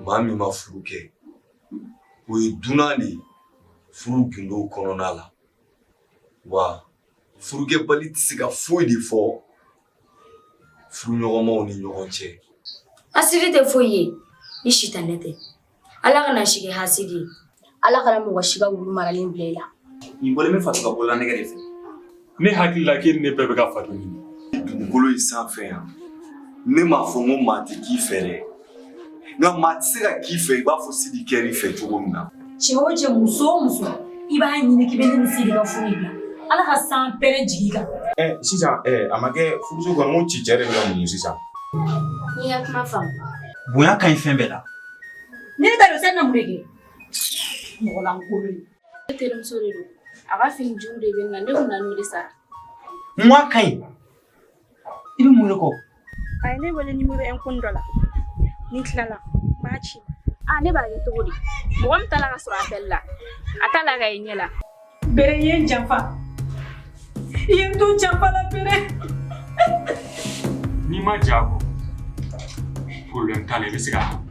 maa min ma furu kɛ o ye dunan de ye furu gundo kɔnɔna la wa furukɛbali tɛ se ka foyi de fɔ furuɲɔgɔnmaw ni ɲɔgɔn cɛ. Hasidi tɛ foyi ye ni sitanɛ tɛ. Ala kana si kɛ hasidi ye. Ala kana mɔgɔ si ka wulu maralen bila i la. Nin bɔlen bɛ fatu ka bɔla nɛgɛ de fɛ. Ne hakili la k'e ni ne bɛɛ bɛ ka fatu ɲini. Dugukolo in sanfɛ yan ne m'a fɔ n ko maa tɛ k'i fɛ dɛ nka maa tɛ se ka k'i fɛ i b'a fɔ Sidi kɛr'i fɛ cogo min na. Cɛ o cɛ muso o muso i b'a ɲini k'i bɛ ne ni Sidi ka furu bila Ala ka san pɛrɛn jigi kan. Sisan a ma kɛ furuso kɔnɔ mun ci cɛ de bɛ ka mun sisan. N'i ka kuma faamu. Bonya ka ɲi fɛn bɛɛ la. Ne bɛ dɔn sɛn na mun de kɛ mɔgɔ lankolon. Ne terimuso de don a ka fini juru de bɛ na ne kun na n'o de sara. N ka ɲi i bɛ mun de kɔ. A ye ne wele numéro 1 kun dɔ la ni tilala b'a ci. Ne b'a kɛ cogo di mɔgɔ min taara ka sɔrɔ appel la a t'a la ka i ɲɛ la. Bere i ye n janfa i ye n to janfa la Bere. N'i ma ja kɔ problème t'a la i bɛ se ka